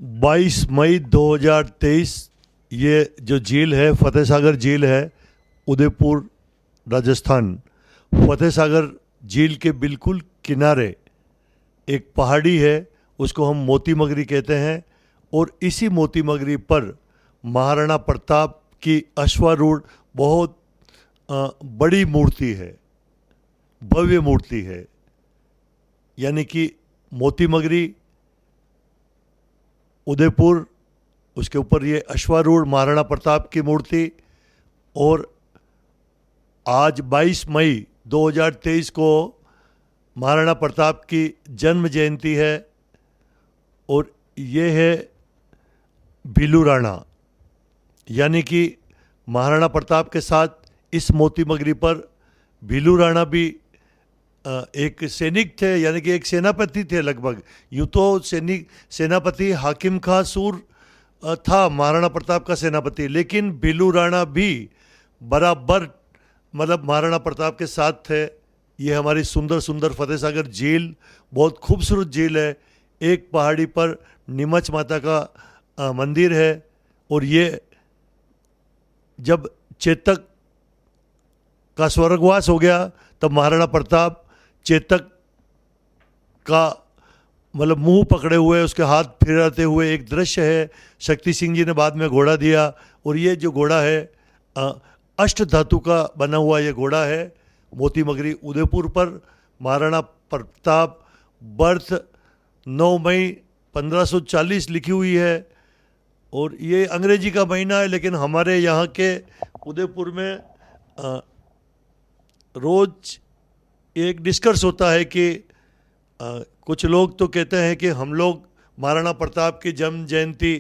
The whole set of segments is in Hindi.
22 मई 2023 ये जो झील है फतेह सागर झील है, उदयपुर राजस्थान। फतेह सागर झील के बिल्कुल किनारे एक पहाड़ी है, उसको हम मोती मगरी कहते हैं। और इसी मोती मगरी पर महाराणा प्रताप की अश्वारूढ़ बहुत बड़ी मूर्ति है, भव्य मूर्ति है। यानी कि मोती मगरी, उदयपुर, उसके ऊपर ये अश्वारूढ़ महाराणा प्रताप की मूर्ति। और आज 22 मई 2023 को महाराणा प्रताप की जन्म जयंती है। और ये है भीलू राणा, यानी कि महाराणा प्रताप के साथ इस मोती मगरी पर भीलू राणा भी एक सैनिक थे, यानी कि एक सेनापति थे लगभग। यूँ तो सेनापति हाकिम खां सूर था महाराणा प्रताप का सेनापति, लेकिन भीलू राणा भी बराबर मतलब महाराणा प्रताप के साथ थे। ये हमारी सुंदर सुंदर फतेह सागर झील बहुत खूबसूरत झील है। एक पहाड़ी पर नीमच माता का मंदिर है। और ये जब चेतक का स्वर्गवास हो गया तब महाराणा प्रताप चेतक का मतलब मुंह पकड़े हुए, उसके हाथ फिराते हुए एक दृश्य है। शक्ति सिंह जी ने बाद में घोड़ा दिया। और ये जो घोड़ा है अष्ट धातु का बना हुआ ये घोड़ा है। मोती मगरी उदयपुर पर महाराणा प्रताप बर्थ 9 मई 1540 लिखी हुई है। और ये अंग्रेजी का महीना है, लेकिन हमारे यहाँ के उदयपुर में रोज़ एक डिस्कस होता है कि कुछ लोग तो कहते हैं कि हम लोग महाराणा प्रताप की जन्म जयंती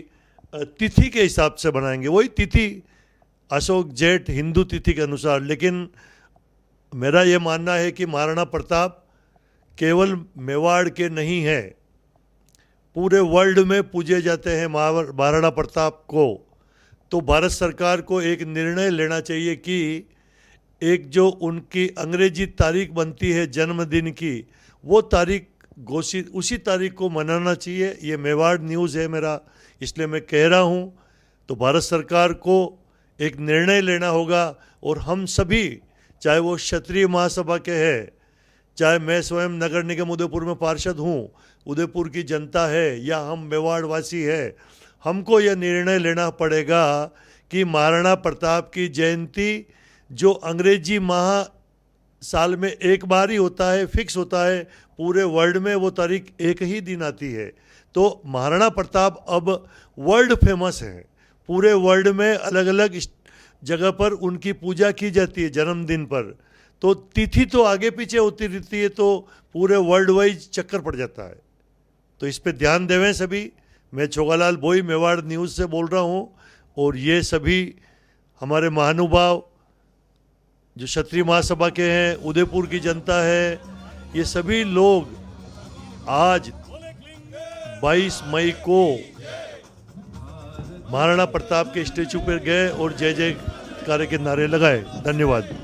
तिथि के हिसाब से बनाएंगे, वही तिथि अशोक जेठ हिंदू तिथि के अनुसार। लेकिन मेरा ये मानना है कि महाराणा प्रताप केवल मेवाड़ के नहीं है, पूरे वर्ल्ड में पूजे जाते हैं महाराणा प्रताप को। तो भारत सरकार को एक निर्णय लेना चाहिए कि एक जो उनकी अंग्रेजी तारीख बनती है जन्मदिन की, वो तारीख घोषित उसी तारीख को मनाना चाहिए। ये मेवाड़ न्यूज़ है मेरा, इसलिए मैं कह रहा हूँ। तो भारत सरकार को एक निर्णय लेना होगा। और हम सभी, चाहे वो क्षत्रिय महासभा के हैं, चाहे मैं स्वयं नगर निगम उदयपुर में पार्षद हूँ, उदयपुर की जनता है, या हम मेवाड़ वासी है, हमको यह निर्णय लेना पड़ेगा कि महाराणा प्रताप की जयंती जो अंग्रेजी माह साल में एक बार ही होता है, फिक्स होता है, पूरे वर्ल्ड में वो तारीख एक ही दिन आती है। तो महाराणा प्रताप अब वर्ल्ड फेमस है, पूरे वर्ल्ड में अलग अलग जगह पर उनकी पूजा की जाती है जन्मदिन पर। तो तिथि तो आगे पीछे होती रहती है, तो पूरे वर्ल्ड वाइज चक्कर पड़ जाता है। तो इस पे ध्यान देवें सभी। मैं छोगालाल बोई मेवाड़ न्यूज़ से बोल रहा हूँ। और ये सभी हमारे महानुभाव जो क्षत्रिय महासभा के हैं, उदयपुर की जनता है, ये सभी लोग आज 22 मई को महाराणा प्रताप के स्टेचू पर गए और जय जयकार के नारे लगाए। धन्यवाद।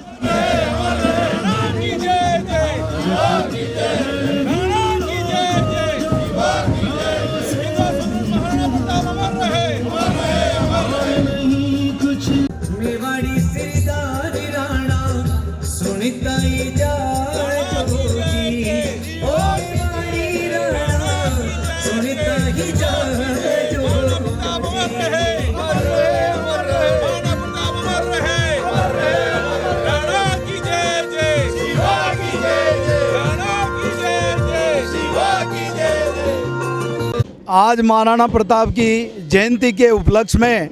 आज महाराणा प्रताप की जयंती के उपलक्ष्य में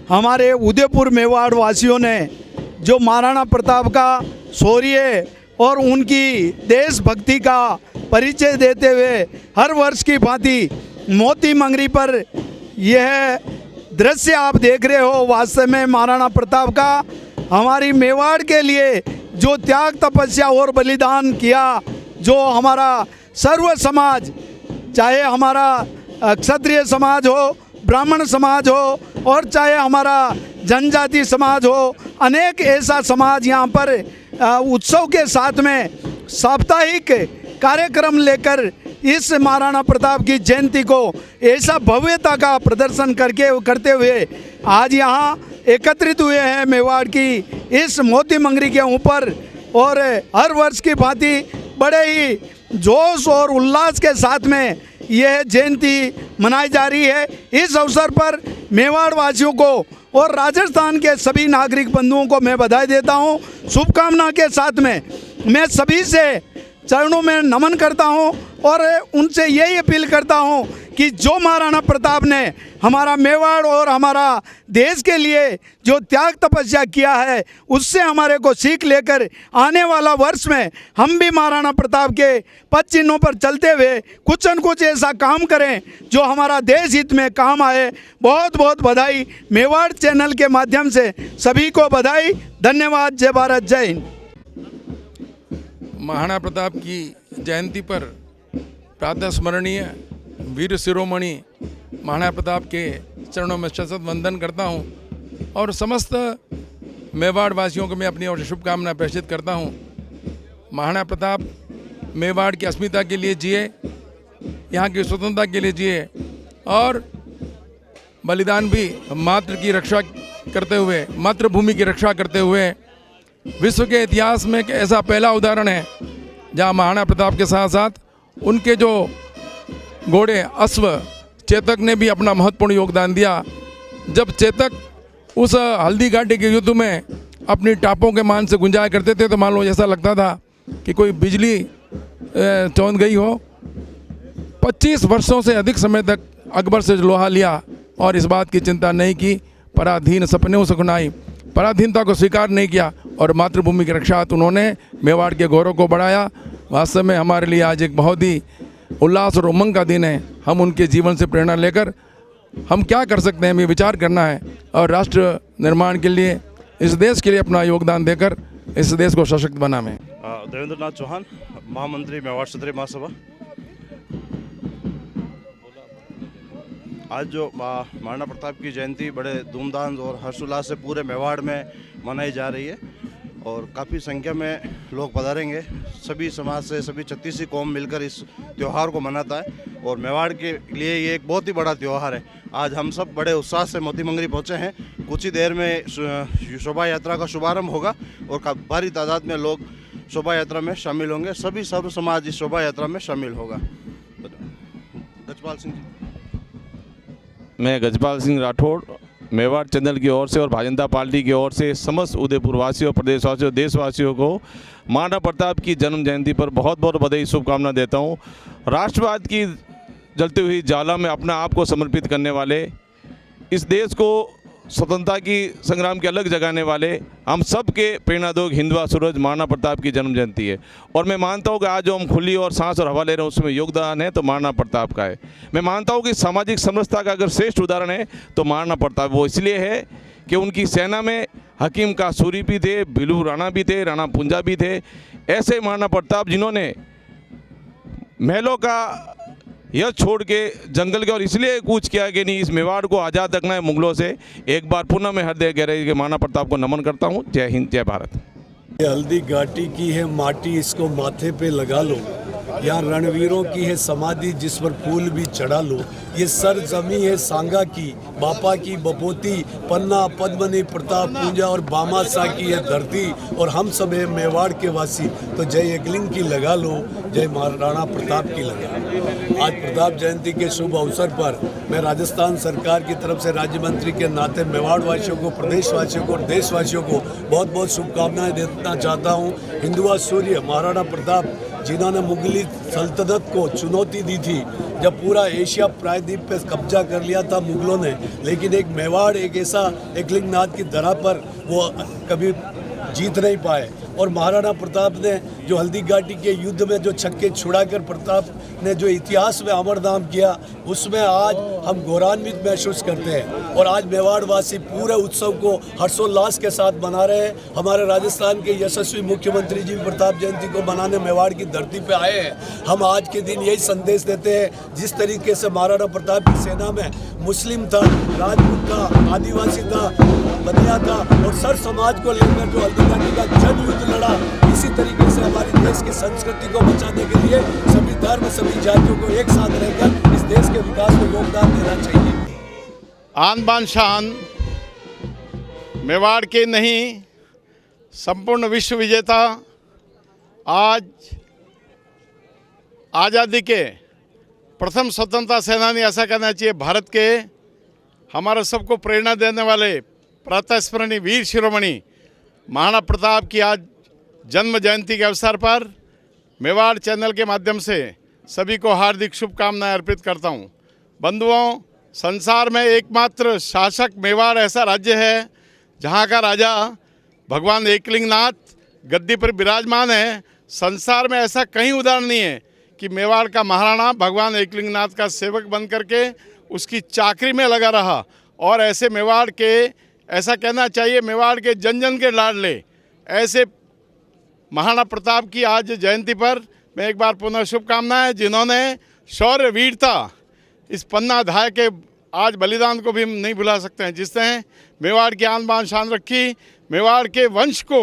हमारे उदयपुर मेवाड़ वासियों ने जो महाराणा प्रताप का शौर्य और उनकी देशभक्ति का परिचय देते हुए हर वर्ष की भांति मोती मंगरी पर यह दृश्य आप देख रहे हो। वास्तव में महाराणा प्रताप का हमारी मेवाड़ के लिए जो त्याग तपस्या और बलिदान किया, जो हमारा सर्व समाज, चाहे हमारा क्षत्रिय समाज हो, ब्राह्मण समाज हो, और चाहे हमारा जनजाति समाज हो, अनेक ऐसा समाज यहाँ पर उत्सव के साथ में साप्ताहिक कार्यक्रम लेकर इस महाराणा प्रताप की जयंती को ऐसा भव्यता का प्रदर्शन करते हुए आज यहाँ एकत्रित हुए हैं मेवाड़ की इस मोती मंगरी के ऊपर। और हर वर्ष की भांति बड़े ही जोश और उल्लास के साथ में यह जयंती मनाई जा रही है। इस अवसर पर मेवाड़ वासियों को और राजस्थान के सभी नागरिक बंधुओं को मैं बधाई देता हूं। शुभकामना के साथ में मैं सभी से चरणों में नमन करता हूं और उनसे यही अपील करता हूं कि जो महाराणा प्रताप ने हमारा मेवाड़ और हमारा देश के लिए जो त्याग तपस्या किया है उससे हमारे को सीख लेकर आने वाला वर्ष में हम भी महाराणा प्रताप के पद चिन्हों पर चलते हुए कुछ न कुछ ऐसा काम करें जो हमारा देश हित में काम आए। बहुत बहुत बधाई। मेवाड़ चैनल के माध्यम से सभी को बधाई। धन्यवाद। जय भारत, जय हिंद। महाराणा प्रताप की जयंती पर प्रातः स्मरणीय वीर शिरोमणि महाराणा प्रताप के चरणों में शतशत वंदन करता हूं और समस्त मेवाड़ वासियों को मैं अपनी ओर से शुभकामनाएं प्रेषित करता हूं। महाराणा प्रताप मेवाड़ की अस्मिता के लिए जिए, यहाँ की स्वतंत्रता के लिए जिए और बलिदान भी मातृ की रक्षा करते हुए, मातृभूमि की रक्षा करते हुए विश्व के इतिहास में एक ऐसा पहला उदाहरण है जहाँ महाराणा प्रताप के साथ साथ उनके जो घोड़े अश्व चेतक ने भी अपना महत्वपूर्ण योगदान दिया। जब चेतक उस हल्दी घाटी के युद्ध में अपनी टापों के मान से गुंजाया करते थे तो मान लो ऐसा लगता था कि कोई बिजली चौंध गई हो। 25 वर्षों से अधिक समय तक अकबर से लोहा लिया और इस बात की चिंता नहीं की, पराधीन सपने सुखनाई, पराधीनता को स्वीकार नहीं किया और मातृभूमि की रक्षा उन्होंने मेवाड़ के गौरव को बढ़ाया। वास्तव में हमारे लिए आज एक बहुत ही उल्लास और उमंग का दिन है। हम उनके जीवन से प्रेरणा लेकर हम क्या कर सकते हैं, हमें विचार करना है और राष्ट्र निर्माण के लिए, इस देश के लिए अपना योगदान देकर इस देश को सशक्त बनाएं। देवेंद्र नाथ चौहान, महामंत्री मेवाड़ क्षत्रिय महासभा। आज जो महाराणा प्रताप की जयंती बड़े धूमधाम और हर्षोल्लास से पूरे मेवाड़ में मनाई जा रही है और काफ़ी संख्या में लोग पधारेंगे। सभी समाज से, सभी 36 कौम मिलकर इस त्यौहार को मनाता है और मेवाड़ के लिए ये एक बहुत ही बड़ा त्यौहार है। आज हम सब बड़े उत्साह से मोती मंगरी पहुँचे हैं। कुछ ही देर में शोभा यात्रा का शुभारंभ होगा और भारी तादाद में लोग शोभा यात्रा में शामिल होंगे। सभी सर्व समाज इस शोभा यात्रा में शामिल होगा। गजपाल सिंह जी। मैं गजपाल सिंह राठौड़ मेवाड़ चैनल की ओर से और भारतीय जनता पार्टी की ओर से समस्त उदयपुर वासियों, प्रदेशवासियों, देशवासियों को महाराणा प्रताप की जन्म जयंती पर बहुत बहुत बधाई, शुभकामना देता हूं। राष्ट्रवाद की जलती हुई ज्वाला में अपना आप को समर्पित करने वाले, इस देश को स्वतंत्रता की संग्राम के अलग जगाने वाले हम सब के प्रेरणादायक हिंदुआ सूरज महाराणा प्रताप की जन्म जयंती है। और मैं मानता हूँ कि आज जो हम खुली और सांस और हवा ले रहे हैं उसमें योगदान है तो महाराणा प्रताप का है। मैं मानता हूँ कि सामाजिक समरसता का अगर श्रेष्ठ उदाहरण है तो महाराणा प्रताप। वो इसलिए है कि उनकी सेना में हकीम कासूरी भी थे, बिलू राणा भी थे, राणा पुंजा भी थे। ऐसे महाराणा प्रताप जिन्होंने महलों का यह छोड़ के जंगल के और इसलिए कूच किया कि नहीं, इस मेवाड़ को आज़ाद रखना है मुगलों से। एक बार पुनः मैं हृदय गहराई के महाराणा प्रताप को नमन करता हूँ। जय हिंद, जय भारत। ये हल्दी घाटी की है माटी, इसको माथे पे लगा लो। यहाँ रणवीरों की है समाधि, जिस पर फूल भी चढ़ा लो। ये सरजमी है सांगा की, बापा की बपोती, पन्ना, पद्मनी, प्रताप, पूंजा और बामासा की है धरती और हम सब है मेवाड़ के वासी। तो जय एकलिंग की लगा लो, जय महाराणा प्रताप की लगा लो। आज प्रताप जयंती के शुभ अवसर पर मैं राजस्थान सरकार की तरफ से राज्य मंत्री के नाते मेवाड़ वासियों को, प्रदेशवासियों को और देशवासियों को बहुत बहुत शुभकामनाएं देना चाहता हूँ। हिंदुआ सूर्य महाराणा प्रताप जिन्होंने मुगली सल्तनत को चुनौती दी थी जब पूरा एशिया प्रायद्वीप पे कब्जा कर लिया था मुगलों ने, लेकिन एक मेवाड़ एक ऐसा एकलिंगनाथ की धरा पर वो कभी जीत नहीं पाए। और महाराणा प्रताप ने जो हल्दी घाटी के युद्ध में जो छक्के छुड़ाकर प्रताप ने जो इतिहास में अमर नाम किया, उसमें आज हम गौरवान्वित महसूस करते हैं। और आज मेवाड़ वासी पूरे उत्सव को हर्षोल्लास के साथ मना रहे हैं। हमारे राजस्थान के यशस्वी मुख्यमंत्री जी प्रताप जयंती को मनाने मेवाड़ की धरती पे आए हैं। हम आज के दिन यही संदेश देते हैं, जिस तरीके से महाराणा प्रताप की सेना में मुस्लिम था, राजपूत था, आदिवासी था, बनिया था और सर समाज को लेकर जो हल्दी घाटी का जन युद्ध लड़ा, इसी तरीके से हमारे देश की संस्कृति को बचाने के लिए सभी धर्म सभी जातियों को एक साथ रहकर इस देश के विकास में योगदान देना चाहिए। आन बान शान मेवाड़ के नहीं संपूर्ण विश्व विजेता आज आज़ादी के प्रथम स्वतंत्रता सेनानी, ऐसा कहना चाहिए भारत के, हमारा सबको प्रेरणा देने वाले प्रातःस्मरणीय वीर शिरोमणि महाराणा प्रताप की आज जन्म जयंती के अवसर पर मेवाड़ चैनल के माध्यम से सभी को हार्दिक शुभकामनाएं अर्पित करता हूं। बंधुओं, संसार में एकमात्र शासक मेवाड़ ऐसा राज्य है जहां का राजा भगवान एकलिंगनाथ गद्दी पर विराजमान है। संसार में ऐसा कहीं उदाहरण नहीं है कि मेवाड़ का महाराणा भगवान एकलिंगनाथ का सेवक बन करके उसकी चाकरी में लगा रहा। और ऐसे मेवाड़ के, ऐसा कहना चाहिए मेवाड़ के जन जन के लाडले ऐसे महाराणा प्रताप की आज जयंती पर मैं एक बार पुनः शुभकामनाएं, जिन्होंने शौर्य वीरता इस पन्ना अध्याय के आज बलिदान को भी हम नहीं भुला सकते हैं, जिसने मेवाड़ की आन बान शान रखी, मेवाड़ के वंश को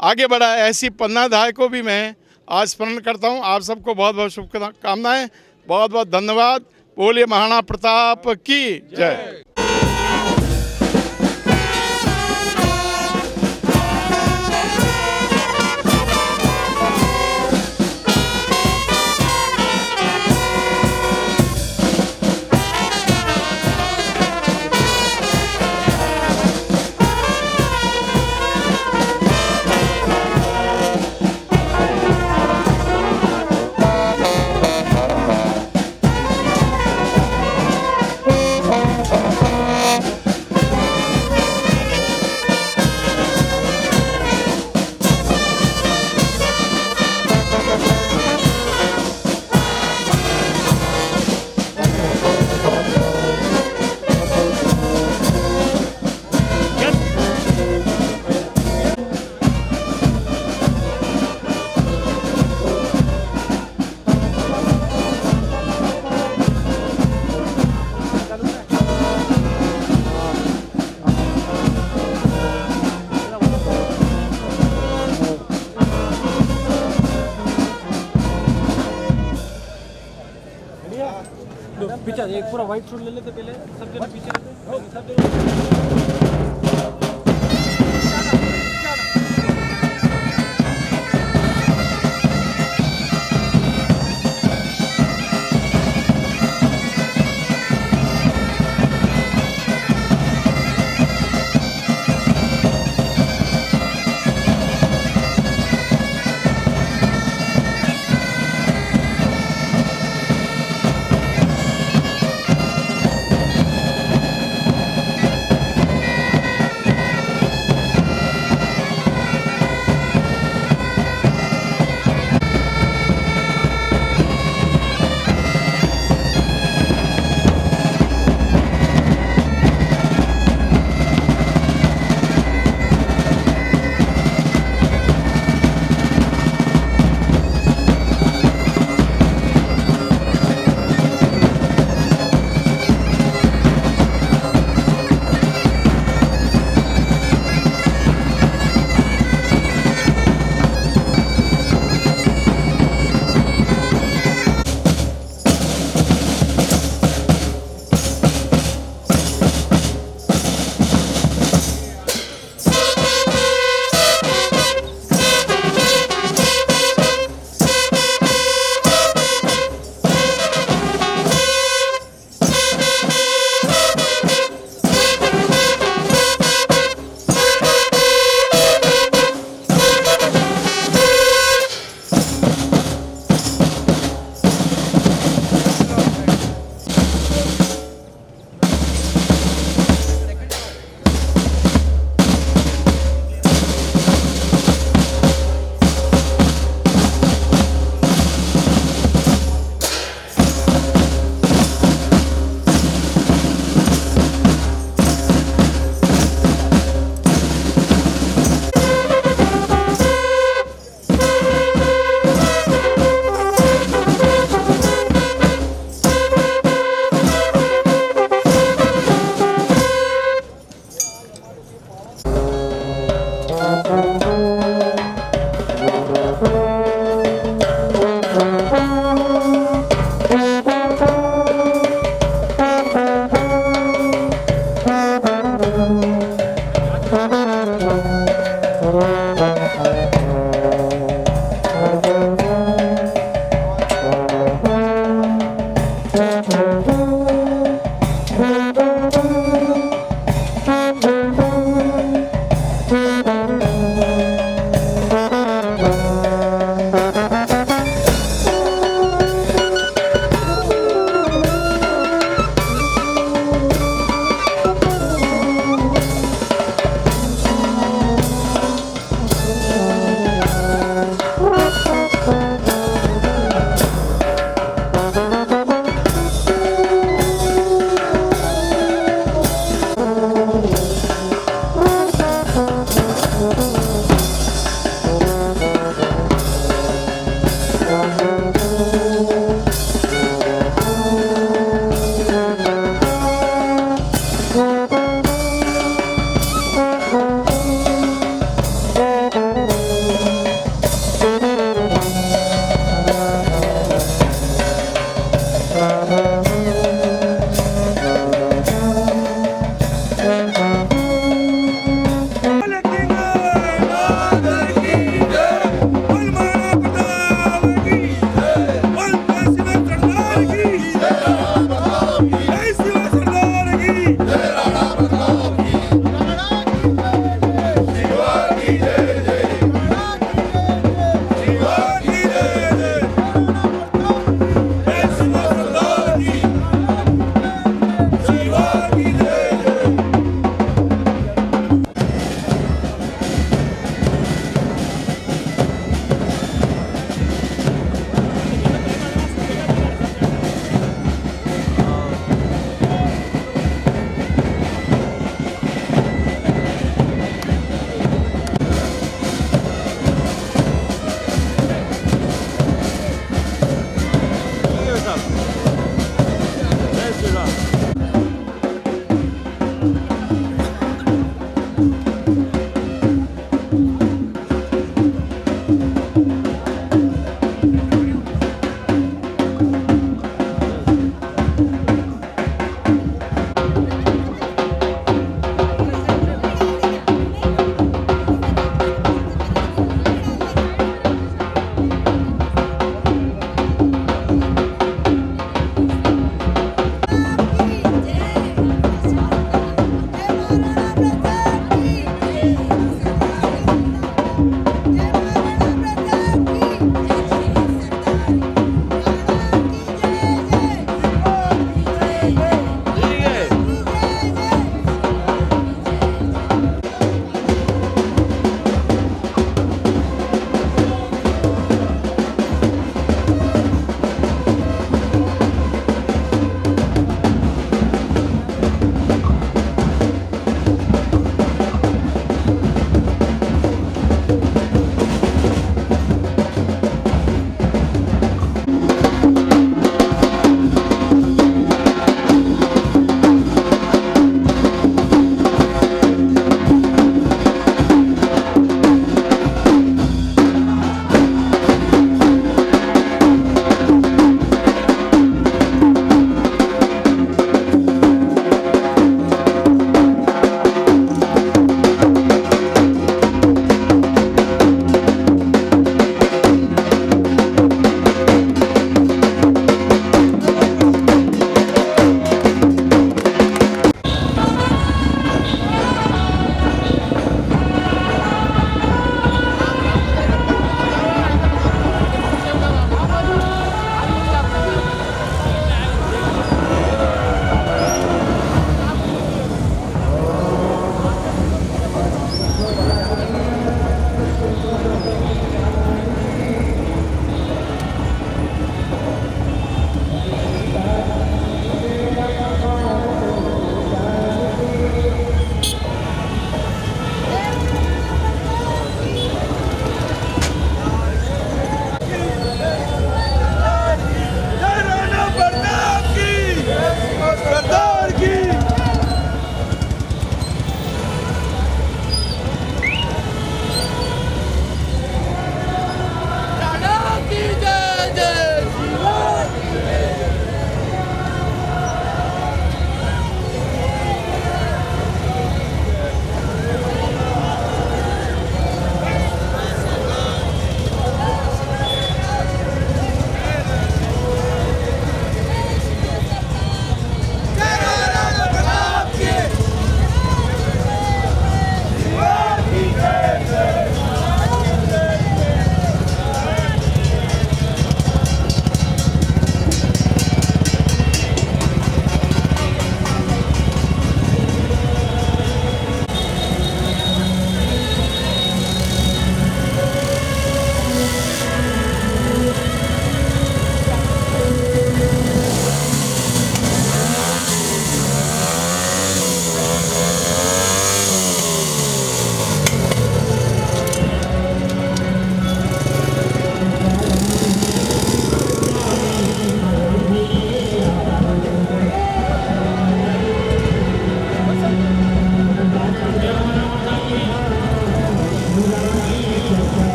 आगे बढ़ाया। ऐसी पन्ना अध्याय को भी मैं आज स्मरण करता हूं। आप सबको बहुत बहुत शुभकामनाएं, बहुत बहुत धन्यवाद। बोलिए महाराणा प्रताप की जय। पीछे एक पूरा व्हाइट शूट ले लेते पहले, सब जने पीछे रहते, सब जने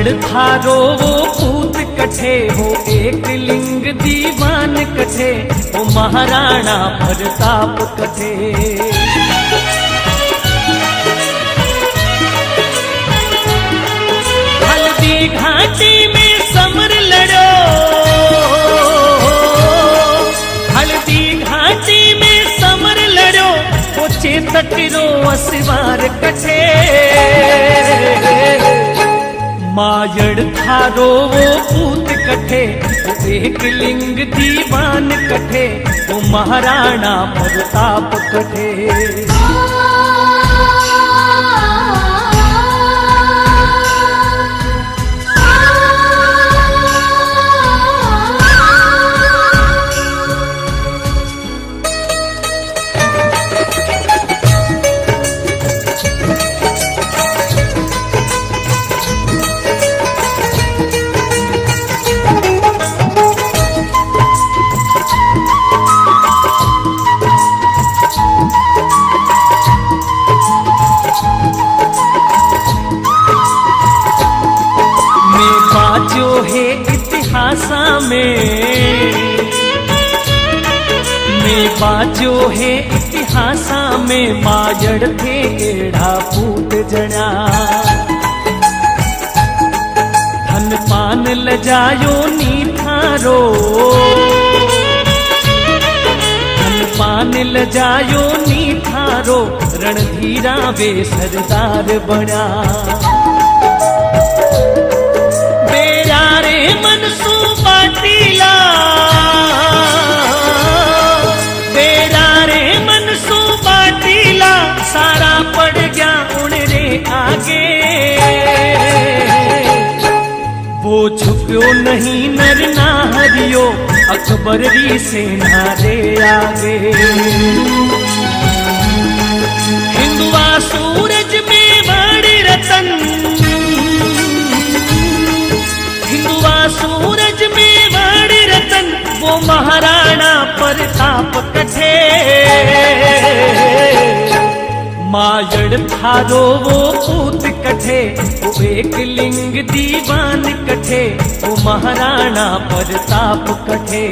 मायड़ थारो वो पूत कठे हो एक लिंग दीवान कठे वो महाराणा प्रताप कठे। हल्दी घाटी में समर लड़ो, हल्दी घाटी में समर लड़ो वो चेतकरो असवार कठे। मायड़ थारो वो पूत कठे वो एक लिंग दीवान कठे वो महाराणा प्रताप कठे। में बाजो है इतिहासा में मायड़ थे एड़ा पूत जणा। धन पान लजायो नी थारो, धन पान लजायो नी थारो रणधीरा वे सरदार बना। बेरा रे मनसू पाटीला, बेरा रे मनसू पाटीला सारा पड़ गया उनरे आगे। वो झुक्यो नहीं नर ना हरियो अकबर री सेना रे आगे। हिंदुआ सूरज में बड़ी रतन, हिंदुआ सूरज में बड़ी रतन वो महाराणा प्रताप कठे। मायड़ थारो वो पूत कठे वो एक लिंग दीवान कठे वो महाराणा प्रताप कठे।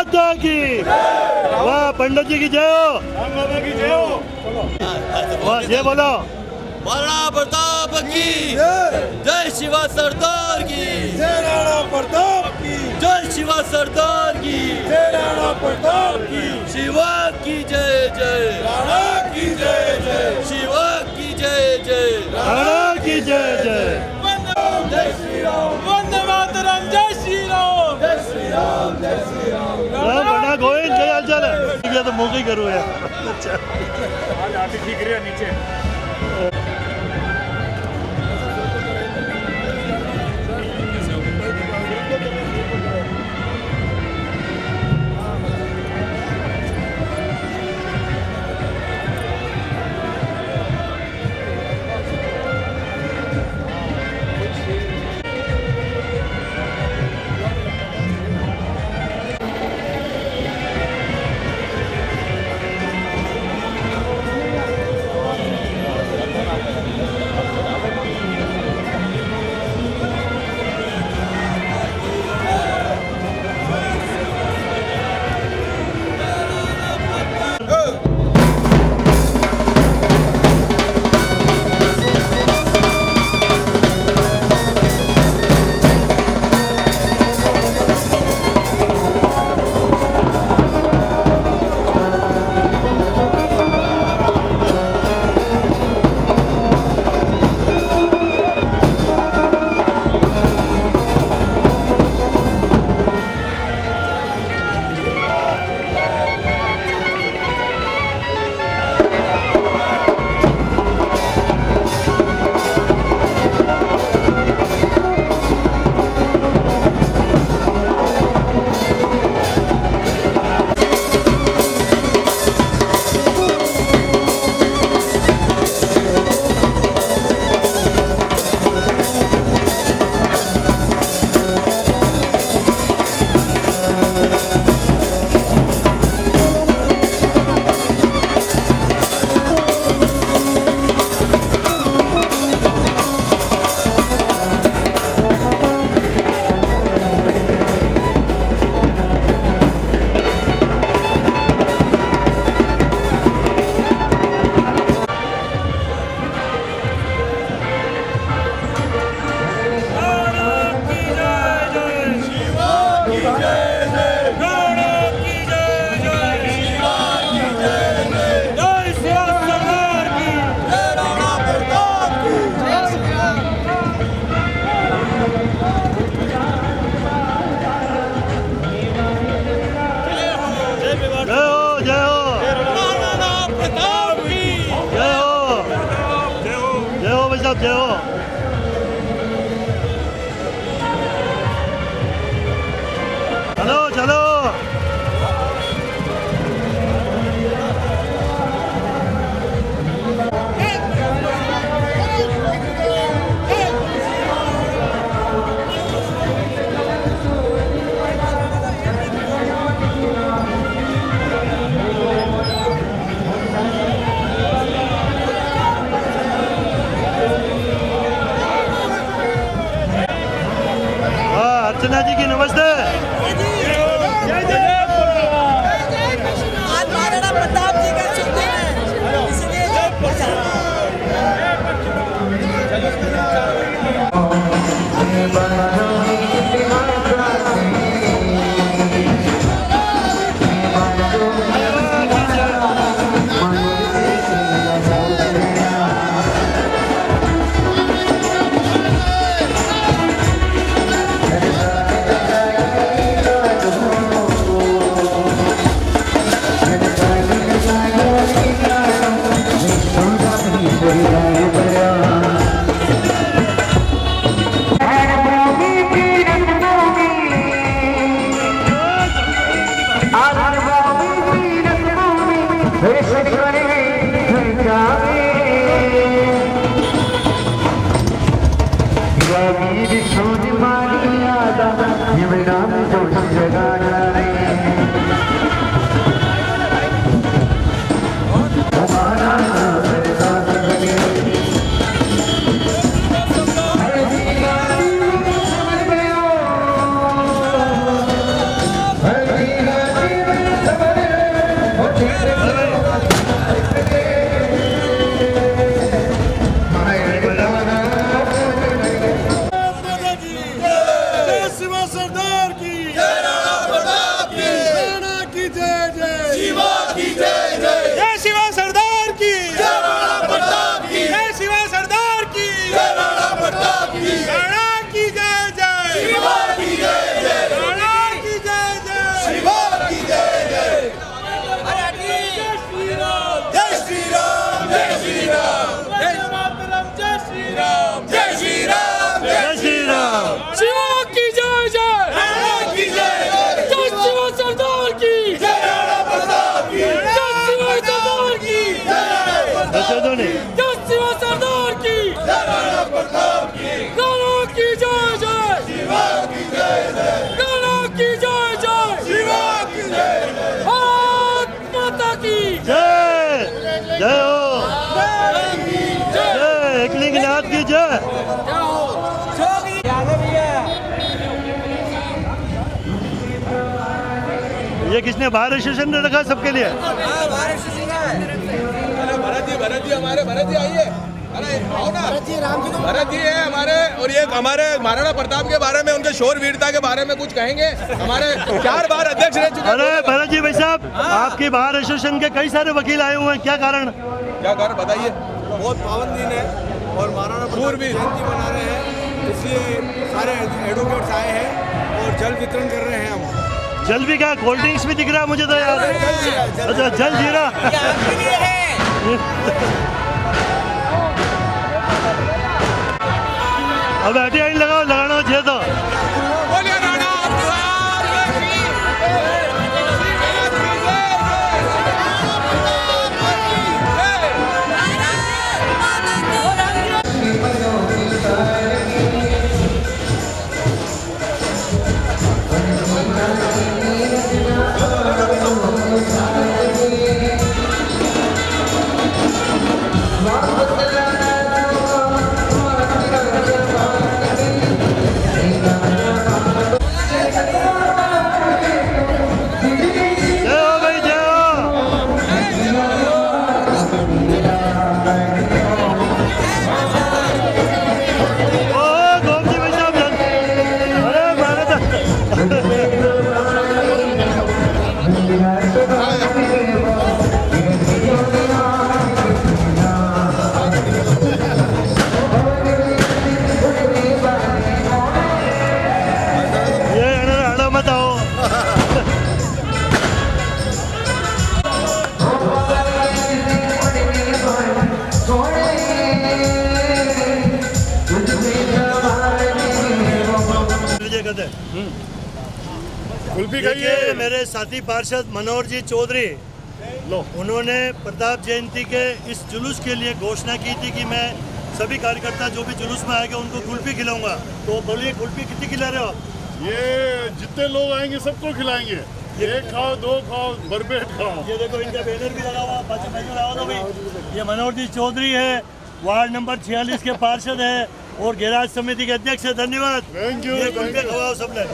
माता की, वाह पंडित जी की जय हो, वाह जय बोलो। महाराणा प्रताप की जय, शिवा सरदार की जय राणा प्रताप की, जय, शिवा सरदार की जय राणा प्रताप की, शिवा की जय जय, राणा की जय जय, शिवा की जय जय, राणा की जय जय। जय श्री राम, वंदे मातरम, जय श्री राम, जय श्री राम, जय श्री राम। बड़ा गोविंद जय हाल चाल है, ठीक है तो मौके ही करो यार। अच्छा आज आरती ठीक रही है नीचे। जय हो। चलो चलो ये किसने बाहर स्टेशन ने रखा सबके लिए? भरत जी हमारे, भरत जी आइए, अरे आओ ना, भरत जी है हमारे। और ये हमारे महाराणा प्रताप के बारे में, उनके शौर्य वीरता के बारे में कुछ कहेंगे? हमारे 4 बार अध्यक्ष रह चुके। अरे भरत जी भाई साहब, आपके बाहर एसोसिएशन के कई सारे वकील आए हुए हैं, क्या कारण? क्या कारण बताइए? बहुत पावन दिन है और महाराणा प्रताप की जयंती मना रहे हैं, इसलिए सारे एडवोकेट्स आए हैं और जल वितरण कर रहे हैं हम। जल भी क्या, कोल्ड ड्रिंक्स भी दिख रहा है मुझे तो यार। अच्छा, जल जीरा। अब एटीआई लगाओ, लगाना चाहिए तो। देखिए, मेरे साथी पार्षद मनोहर जी चौधरी, उन्होंने प्रताप जयंती के इस जुलूस के लिए घोषणा की थी कि मैं सभी कार्यकर्ता जो भी जुलूस में आएंगे उनको कुल्फी खिलाऊंगा। तो बोलिए, कुल्फी कितनी खिला रहे हो आप? ये जितने लोग आएंगे सबको खिलाएंगे। एक खाओ, 2 खाओ, भरपेट खाओ। ये देखो, इनका बैनर भी लगा हुआ, लगाओ तो भाई। ये मनोहर जी चौधरी है, वार्ड नंबर 46 के पार्षद है और गैराज समिति के अध्यक्ष है। धन्यवाद। Thank you. कुल्फी खवाओ सबने।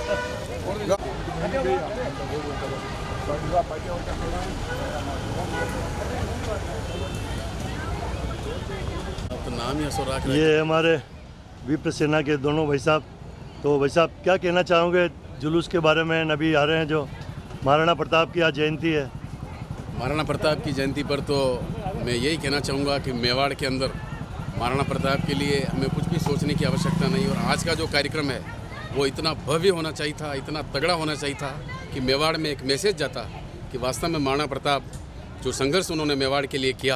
ये हमारे विप्र सेना के दोनों भाई साहब। तो भाई साहब, क्या कहना चाहोगे जुलूस के बारे में? अभी आ रहे हैं जो महाराणा प्रताप की आज जयंती है। महाराणा प्रताप की जयंती पर तो मैं यही कहना चाहूँगा कि मेवाड़ के अंदर महाराणा प्रताप के लिए हमें कुछ भी सोचने की आवश्यकता नहीं। और आज का जो कार्यक्रम है वो इतना भव्य होना चाहिए था, इतना तगड़ा होना चाहिए था कि मेवाड़ में एक मैसेज जाता कि वास्तव में महाराणा प्रताप जो संघर्ष उन्होंने मेवाड़ के लिए किया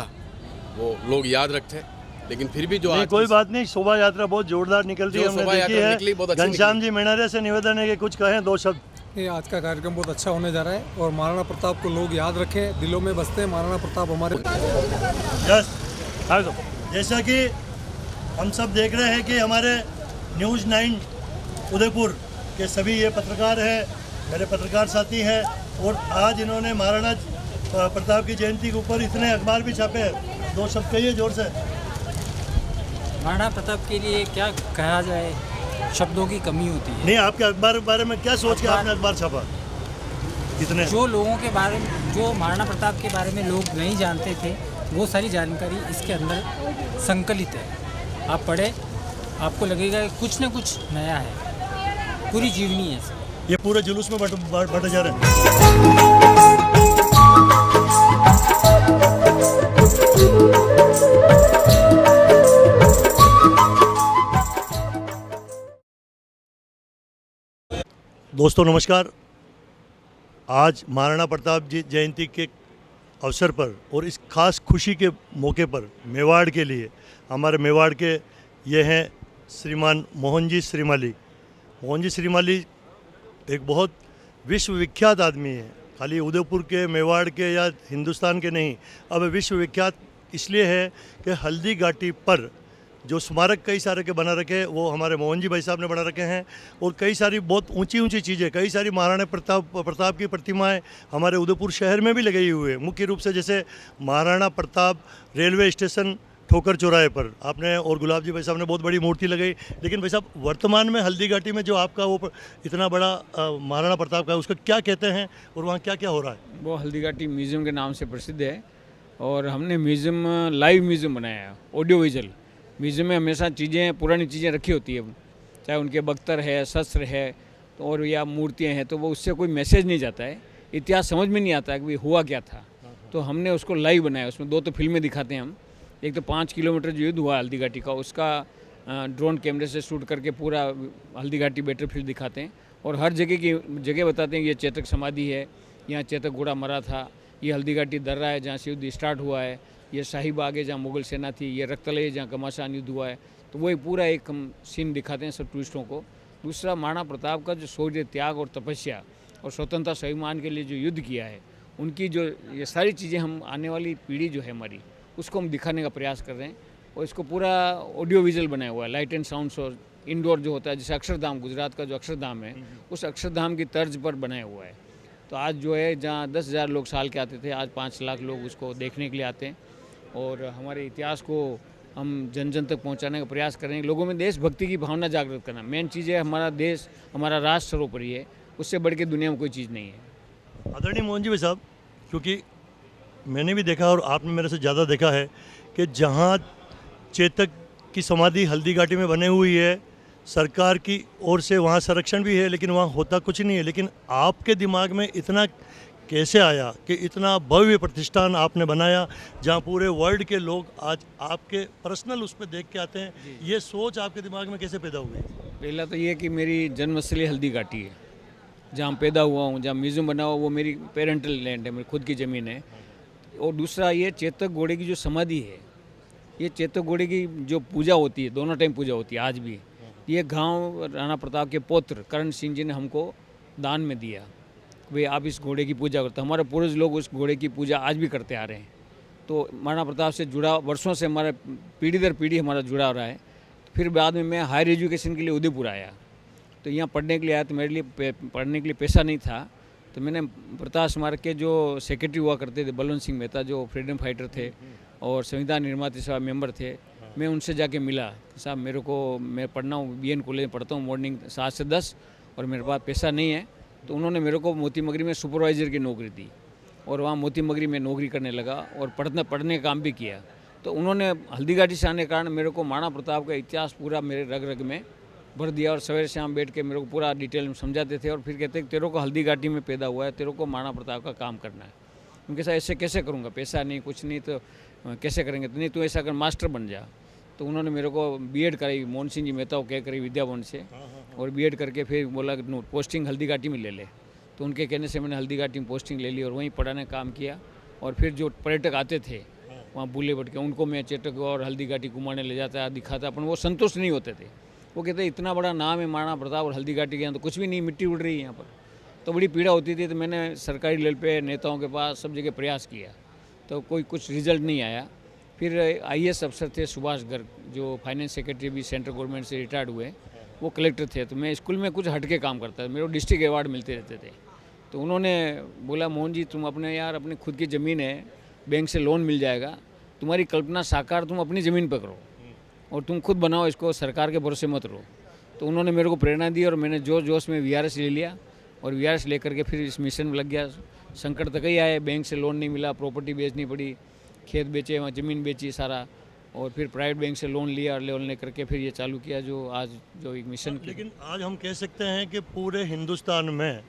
वो लोग याद रखते। लेकिन फिर भी जो आज कोई बात नहीं, शोभा यात्रा बहुत जोरदार निकलती है, हमने देखी है। घनश्याम जी मेणारे से निवेदन है कि कुछ कहें, 2 शब्द। ये आज का कार्यक्रम बहुत अच्छा होने जा रहा है और महाराणा प्रताप को लोग याद रखें, दिलों में बसते हैं महाराणा प्रताप हमारे। जैसा कि हम सब देख रहे हैं कि हमारे न्यूज़ 9 उदयपुर के सभी ये पत्रकार हैं, मेरे पत्रकार साथी हैं, और आज इन्होंने महाराणा प्रताप की जयंती के ऊपर इतने अखबार भी छापे हैं। 2 शब्द कहिए जोर से। महाराणा प्रताप के लिए क्या कहा जाए, शब्दों की कमी होती है। नहीं, आपके अखबार के बारे में क्या सोच के आपने अखबार छापा? कितने जो लोगों के बारे में, जो महाराणा प्रताप के बारे में लोग नहीं जानते थे, वो सारी जानकारी इसके अंदर संकलित है। आप पढ़े, आपको लगेगा कि कुछ न कुछ नया है, पूरी जीवनी है। ये पूरे जुलूस में बट जा रहे हैं। दोस्तों नमस्कार। आज महाराणा प्रताप जी जयंती के अवसर पर और इस खास खुशी के मौके पर मेवाड़ के लिए, हमारे मेवाड़ के ये हैं श्रीमान मोहन जी श्रीमाली। मोहन जी श्रीमाली एक बहुत विश्वविख्यात आदमी है, खाली उदयपुर के, मेवाड़ के या हिंदुस्तान के नहीं। अब विश्वविख्यात इसलिए है कि हल्दी घाटी पर जो स्मारक कई सारे के बना रखे, वो हमारे मोहन जी भाई साहब ने बना रखे हैं। और कई सारी बहुत ऊंची ऊंची चीज़ें, कई सारी महाराणा प्रताप की प्रतिमाएं हमारे उदयपुर शहर में भी लगाई हुई है। मुख्य रूप से जैसे महाराणा प्रताप रेलवे स्टेशन ठोकर चौराहे पर आपने और गुलाब जी भाई साहब ने बहुत बड़ी मूर्ति लगाई। लेकिन भाई साहब वर्तमान में हल्दी घाटी में जो आपका वो इतना बड़ा महाराणा प्रताप का उसका क्या कहते हैं और वहाँ क्या क्या हो रहा है? वो हल्दी घाटी म्यूज़ियम के नाम से प्रसिद्ध है और हमने म्यूज़ियम लाइव म्यूज़ियम बनाया है, ऑडियो विजुअल। म्यूज़ियम में हमेशा चीज़ें, पुरानी चीज़ें रखी होती है, चाहे उनके बख्तर है, शस्त्र है तो और या मूर्तियाँ हैं, तो वो उससे कोई मैसेज नहीं जाता है, इतिहास समझ में नहीं आता है कि भाई हुआ क्या था। तो हमने उसको लाइव बनाया। उसमें 2 तो फिल्में दिखाते हैं हम। एक तो 5 किलोमीटर जो युद्ध हुआ हल्दी घाटी का, उसका ड्रोन कैमरे से शूट करके पूरा हल्दी घाटी बैटलफील्ड दिखाते हैं और हर जगह की जगह बताते हैं। ये चेतक समाधि है, यहाँ चेतक घोड़ा मरा था, ये हल्दी घाटी दर्रा है जहाँ से युद्ध स्टार्ट हुआ है, ये शाही बाग है जहाँ मुगल सेना थी, ये रक्तलय जहाँ घमासान युद्ध हुआ है। तो वही पूरा एक हम सीन दिखाते हैं सब टूरिस्टों को। दूसरा, महाराणा प्रताप का जो शौर्य, त्याग और तपस्या और स्वतंत्रता स्वाभिमान के लिए जो युद्ध किया है, उनकी जो ये सारी चीज़ें हम आने वाली पीढ़ी जो है हमारी, उसको हम दिखाने का प्रयास कर रहे हैं। और इसको पूरा ऑडियो विजुअल बनाया हुआ है, लाइट एंड साउंड्स और इंडोर जो होता है, जैसे अक्षरधाम, गुजरात का जो अक्षरधाम है, उस अक्षरधाम की तर्ज पर बनाया हुआ है। तो आज जो है जहाँ 10,000 लोग साल के आते थे, आज 5 लाख लोग उसको देखने के लिए आते हैं। और हमारे इतिहास को हम जन जन तक पहुंचाने का प्रयास कर रहे हैं, लोगों में देशभक्ति की भावना जागृत करना। मेन चीज़ है हमारा देश, हमारा राष्ट्र सर्वोपरि है, उससे बढ़ के दुनिया में कोई चीज़ नहीं है। आदरणीय मोहन जी भाई साहब, क्योंकि मैंने भी देखा और आपने मेरे से ज़्यादा देखा है कि जहाँ चेतक की समाधि हल्दी घाटी में बने हुई है, सरकार की ओर से वहाँ संरक्षण भी है, लेकिन वहाँ होता कुछ नहीं है। लेकिन आपके दिमाग में इतना कैसे आया कि इतना भव्य प्रतिष्ठान आपने बनाया जहाँ पूरे वर्ल्ड के लोग आज आपके पर्सनल उस पर देख के आते हैं? ये सोच आपके दिमाग में कैसे पैदा हुई? पहला तो ये कि मेरी जन्मस्थली हल्दी घाटी है, जहाँ पैदा हुआ हूँ, जहाँ म्यूज़ियम बना हुआ, वो मेरी पेरेंटल लैंड है, मेरी खुद की ज़मीन है। और दूसरा, ये चेतक घोड़े की जो समाधि है, ये चेतक घोड़े की जो पूजा होती है, दोनों टाइम पूजा होती है आज भी। ये गांव राणा प्रताप के पुत्र करण सिंह जी ने हमको दान में दिया, वे आप इस घोड़े की पूजा करते। हमारे पूर्वज लोग उस घोड़े की पूजा आज भी करते आ रहे हैं। तो महाराणा प्रताप से जुड़ा वर्षों से हमारा पीढ़ी दर पीढ़ी हमारा जुड़ा रहा है। फिर बाद में मैं हायर एजुकेशन के लिए उदयपुर आया, तो यहाँ पढ़ने के लिए आया। तो मेरे लिए पढ़ने के लिए पैसा नहीं था, तो मैंने प्रताप स्मारक के जो सेक्रेटरी हुआ करते थे बलवंत सिंह मेहता, जो फ्रीडम फाइटर थे और संविधान निर्माता सभा मेंबर थे, मैं उनसे जाके मिला, साहब मेरे को, मैं पढ़ना हूँ, BN कॉलेज में पढ़ता हूँ, मॉर्निंग 7 से 10 और मेरे पास पैसा नहीं है। तो उन्होंने मेरे को मोती मगरी में सुपरवाइज़र की नौकरी दी और वहाँ मोती मगरी में नौकरी करने लगा और पढ़ने का काम भी किया। तो उन्होंने हल्दी घाटी से आने के कारण मेरे को महाराणा प्रताप का इतिहास पूरा मेरे रग रग में भर दिया और सवेरे शाम बैठ के मेरे को पूरा डिटेल में समझाते थे और फिर कहते कि तेरे को हल्दी घाटी में पैदा हुआ है, तेरे को महाराणा प्रताप का काम करना है। उनके साथ ऐसे कैसे करूँगा, पैसा नहीं, कुछ नहीं, तो कैसे करेंगे? तो नहीं, तू ऐसा कर, मास्टर बन जा। तो उन्होंने मेरे को B.Ed कराई, मोहन सिंह जी मेहता को कह करी विद्या भवन से, और B.Ed करके फिर बोला पोस्टिंग हल्दी घाटी में ले ले। तो उनके कहने से मैंने हल्दी घाटी में पोस्टिंग ले ली और वहीं पढ़ाने का काम किया। और फिर जो पर्यटक आते थे वहाँ बूले भट के, उनको मैं चेतक और हल्दी घाटी घुमाने ले जाता, दिखाता, अपन वो संतुष्ट नहीं होते थे। वो कहते इतना बड़ा नाम है महाराणा प्रताप और हल्दी घाटी के यहाँ तो कुछ भी नहीं, मिट्टी उड़ रही है यहाँ पर। तो बड़ी पीड़ा होती थी। तो मैंने सरकारी लेवल पे नेताओं के पास सब जगह प्रयास किया, तो कोई कुछ रिजल्ट नहीं आया। फिर IAS अफसर थे सुभाष गर्ग, जो फाइनेंस सेक्रेटरी भी सेंट्रल गवर्नमेंट से रिटायर्ड हुए, वो कलेक्टर थे। तो मैं स्कूल में कुछ हटके काम करता था, मेरे को डिस्ट्रिक्ट अवार्ड मिलते रहते थे। तो उन्होंने बोला, मोहन जी तुम अपने यार अपनी खुद की ज़मीन है, बैंक से लोन मिल जाएगा, तुम्हारी कल्पना साकार तुम अपनी ज़मीन पर करो और तुम खुद बनाओ, इसको सरकार के भरोसे मत रहो। तो उन्होंने मेरे को प्रेरणा दी और मैंने जोश में VRS ले लिया और VRS लेकर के फिर इस मिशन में लग गया। संकट तक ही आए, बैंक से लोन नहीं मिला, प्रॉपर्टी बेचनी पड़ी, खेत बेचे, वहाँ ज़मीन बेची सारा, और फिर प्राइवेट बैंक से लोन लिया और लोन लेकर के फिर ये चालू किया जो आज जो एक मिशन। लेकिन आज हम कह सकते हैं कि पूरे हिंदुस्तान में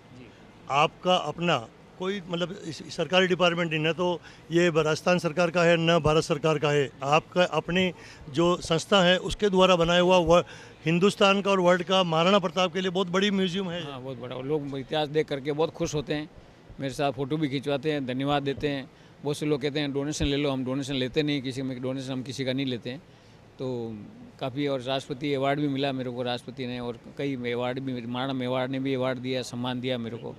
आपका अपना कोई मतलब सरकारी डिपार्टमेंट नहीं, न तो ये राजस्थान सरकार का है न भारत सरकार का है, आपका अपनी जो संस्था है उसके द्वारा बनाया हुआ हिंदुस्तान का और वर्ल्ड का महाराणा प्रताप के लिए बहुत बड़ी म्यूजियम है। हाँ, बहुत बड़ा। लोग इतिहास देख करके बहुत खुश होते हैं, मेरे साथ फ़ोटो भी खिंचवाते हैं, धन्यवाद देते हैं। बहुत से लोग कहते हैं डोनेशन ले लो, हम डोनेशन लेते नहीं, किसी में डोनेशन हम किसी का नहीं लेते हैं। तो काफ़ी, और राष्ट्रपति अवार्ड भी मिला मेरे को, राष्ट्रपति ने, और कई अवार्ड भी, महाराणा मेवाड़ ने भी अवार्ड दिया, सम्मान दिया मेरे को।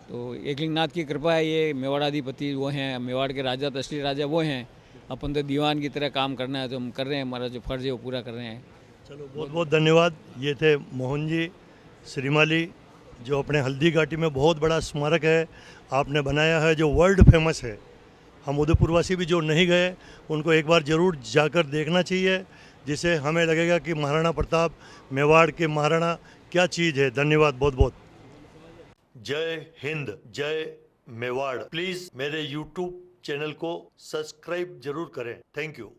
तो एकलिंगनाथ की कृपा है, ये मेवाड़ाधिपति वो हैं, मेवाड़ के राजा तो असली राजा वो हैं, अपन तो दीवान की तरह काम करना है तो हम कर रहे हैं, हमारा जो फ़र्ज़ है वो पूरा कर रहे हैं। चलो बहुत बहुत धन्यवाद। ये थे मोहन जी श्रीमाली, जो अपने हल्दी घाटी में बहुत बड़ा स्मारक है आपने बनाया है, जो वर्ल्ड फेमस है। हम उदयपुरवासी भी जो नहीं गए उनको एक बार ज़रूर जाकर देखना चाहिए, जिससे हमें लगेगा कि महाराणा प्रताप, मेवाड़ के महाराणा क्या चीज़ है। धन्यवाद बहुत बहुत। जय हिंद, जय मेवाड़। प्लीज़ मेरे YouTube चैनल को सब्सक्राइब जरूर करें। Thank you.